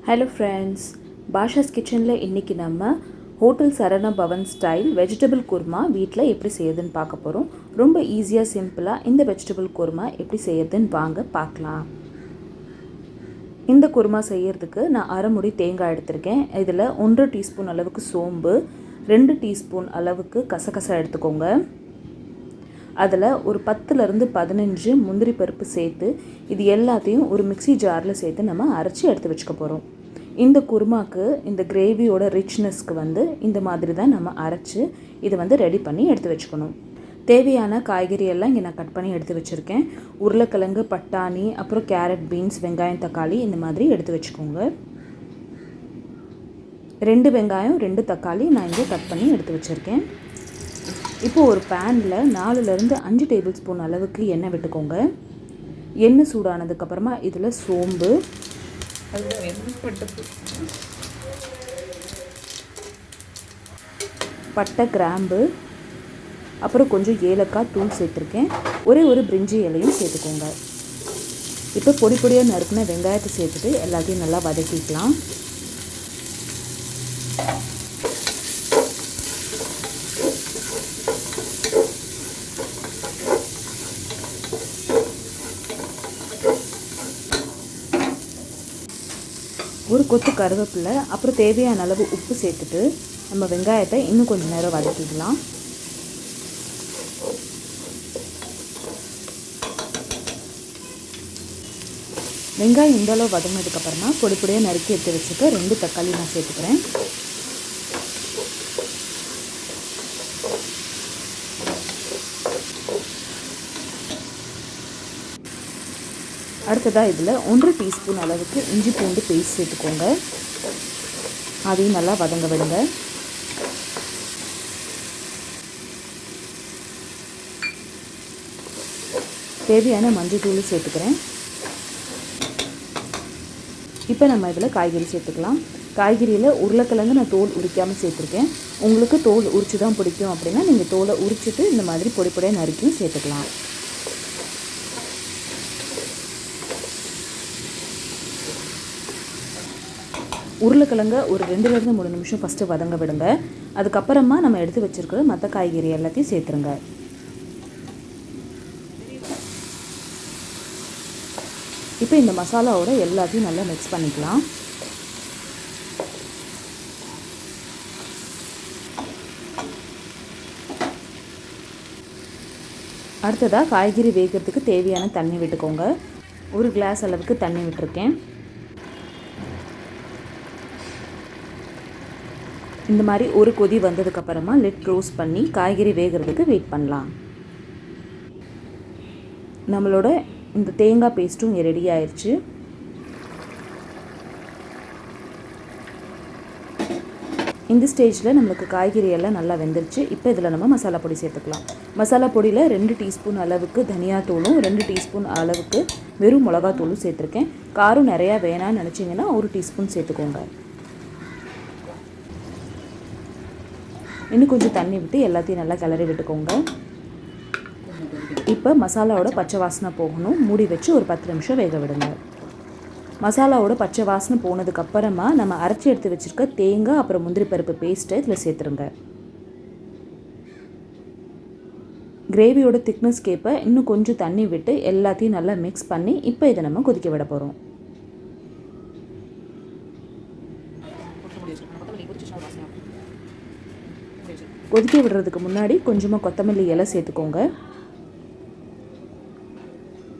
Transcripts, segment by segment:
Hello friends, Bashas kitchenல இன்னைக்கு நம்ம hotel Saravana Bhavan style vegetable kurma வீட்டில் எப்படி செய்யறதுன்னு பார்க்க போகிறோம். ரொம்ப ஈஸியாக சிம்பிளாக இந்த வெஜிடபிள் குருமா எப்படி செய்யறதுன்னு வாங்க பார்க்கலாம். இந்த குருமா செய்யறதுக்கு நான் அரை முடி தேங்காய் எடுத்திருக்கேன். இதில் 1 டீஸ்பூன் அளவுக்கு சோம்பு, 2 டீஸ்பூன் அளவுக்கு கசகசா எடுத்துக்கோங்க. அதில் ஒரு 10லேருந்து 15 முந்திரி பருப்பு சேர்த்து இது எல்லாத்தையும் ஒரு மிக்ஸி ஜாரில் சேர்த்து நம்ம அரைச்சி எடுத்து வச்சுக்க போகிறோம். இந்த குருமாக்கு இந்த கிரேவியோட ரிச்னஸ்க்கு இந்த மாதிரி தான் நம்ம அரைச்சி இதை ரெடி பண்ணி எடுத்து வச்சுக்கணும். தேவையான காய்கறி எல்லாம் இங்கே நான் கட் பண்ணி எடுத்து வச்சுருக்கேன். உருளைக்கிழங்கு, பட்டாணி, அப்புறம் கேரட், பீன்ஸ், வெங்காயம், தக்காளி இந்த மாதிரி எடுத்து வச்சுக்கோங்க. 2 வெங்காயம் 2 தக்காளி நான் இங்கே கட் பண்ணி எடுத்து வச்சுருக்கேன். இப்போது ஒரு பேனில் 4லேருந்து 5 டேபிள் ஸ்பூன் அளவுக்கு எண்ணெய் விட்டுக்கோங்க. எண்ணெய் சூடானதுக்கப்புறமா இதில் சோம்பு, பட்டை, கிராம்பு, அப்புறம் கொஞ்சம் ஏலக்காய் தூள் சேர்த்துருக்கேன். ஒரு பிரிஞ்சி இலையும் சேர்த்துக்கோங்க. இப்போ பொடி பொடியாக நறுக்குன வெங்காயத்தை சேர்த்துட்டு எல்லாத்தையும் நல்லா வதக்கிக்கலாம். ஒரு கொத்து கருவேப்பிலை, அப்புறம் தேவையான அளவு உப்பு சேர்த்துட்டு நம்ம வெங்காயத்தை இன்னும் கொஞ்சம் நேரம் வதக்கிக்கலாம். வெங்காயம் இந்த அளவு வதங்கினதுக்கப்புறமா பொடி பொடியாக நறுக்கி எடுத்து வச்சுக்க 2 தக்காளி நான் சேர்த்துக்கிறேன். அடுத்ததாக இதில் 1 டீஸ்பூன் அளவுக்கு இஞ்சி பூண்டு பேஸ்ட் சேர்த்துக்கோங்க. அதையும் நல்லா வதங்க விடுங்க. தேவையான மஞ்சள் தூள் சேர்த்துக்கிறேன். இப்போ நம்ம இதில் காய்கறி சேர்த்துக்கலாம். காய்கறியில் உருளைக்கிழங்கு நான் தோல் உரிக்காமல் சேர்த்துருக்கேன். உங்களுக்கு தோல் உரிச்சு தான் பிடிக்கும் அப்படின்னா நீங்கள் தோலை உரிச்சிட்டு இந்த மாதிரி பொடி பொடியாக நறுக்கியும் சேர்த்துக்கலாம். உருளைக்கிழங்க ஒரு 2லேருந்து 3 நிமிஷம் ஃபஸ்ட்டு வதங்க விடுங்க. அதுக்கப்புறமா நம்ம எடுத்து வச்சுருக்கிற மற்ற காய்கறி எல்லாத்தையும் சேர்த்துருங்க. இப்போ இந்த மசாலாவோட எல்லாத்தையும் நல்லா மிக்ஸ் பண்ணிக்கலாம். அடுத்ததாக காய்கறி வேகிறதுக்கு தேவையான தண்ணி விட்டுக்கோங்க. 1 கிளாஸ் அளவுக்கு தண்ணி விட்டுருக்கேன். இந்த மாதிரி ஒரு கொதி வந்ததுக்கப்புறமா லிட் க்ளோஸ் பண்ணி காய்கறி வேகிறதுக்கு வெயிட் பண்ணலாம். நம்மளோட இந்த தேங்காய் பேஸ்ட்டும் இங்கே ரெடி ஆயிடுச்சு. இந்த ஸ்டேஜில் நம்மளுக்கு காய்கறி எல்லாம் நல்லா வெந்துருச்சு. இப்போ இதில் நம்ம மசாலா பொடி சேர்த்துக்கலாம். மசாலா பொடியில் 2 டீஸ்பூன் அளவுக்கு தனியாத்தூளும் 2 டீஸ்பூன் அளவுக்கு வெறும் மிளகாத்தூளும் சேர்த்துருக்கேன். காரம் நிறையா வேணான்னு நினச்சிங்கன்னா 1 டீஸ்பூன் சேர்த்துக்கோங்க. இன்னும் கொஞ்சம் தண்ணி விட்டு எல்லாத்தையும் நல்லா கிளறி விட்டுக்கோங்க. இப்போ மசாலாவோட பச்சை வாசனை போகணும். மூடி வச்சு ஒரு 10 நிமிஷம் வேக விடுங்க. மசாலாவோட பச்சை வாசனை போனதுக்கப்புறமா நம்ம அரைச்சி எடுத்து வச்சுருக்க தேங்காய் அப்புறம் முந்திரி பருப்பு பேஸ்ட்டை இதில் சேர்த்துருங்க. கிரேவியோட திக்னஸ் கேப்ப இன்னும் கொஞ்சம் தண்ணி விட்டு எல்லாத்தையும் நல்லா மிக்ஸ் பண்ணி இப்போ இதை நம்ம கொதிக்க விட போகிறோம். கொதிக்க விடுறதுக்கு முன்னாடி கொஞ்சமாக கொத்தமல்லி இலை சேர்த்துக்கோங்க.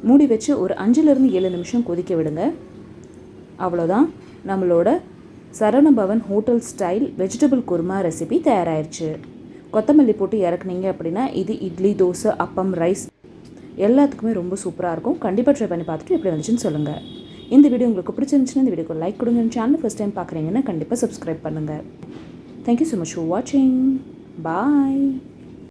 மூடி வச்சு ஒரு 5லேருந்து 7 நிமிஷம் கொதிக்க விடுங்க. அவ்வளோதான், நம்மளோட Saravana Bhavan hotel style vegetable kurma recipe தயாராகிடுச்சு. கொத்தமல்லி போட்டு இறக்குனீங்க அப்படின்னா இது இட்லி, தோசை, அப்பம், ரைஸ் எல்லாத்துக்குமே ரொம்ப சூப்பராக இருக்கும். கண்டிப்பாக ட்ரை பண்ணி பார்த்துட்டு எப்படி வந்துச்சுன்னு சொல்லுங்கள். இந்த வீடியோ உங்களுக்கு பிடிச்சிருந்துச்சுன்னா இந்த வீடியோக்கு லைக் கொடுங்க. சேனல் ஃபஸ்ட் டைம் பார்க்குறீங்கன்னா கண்டிப்பாக சப்ஸ்கிரைப் பண்ணுங்கள். தேங்க்யூ ஸோ மச் ஃபார் வாட்சிங். Bye.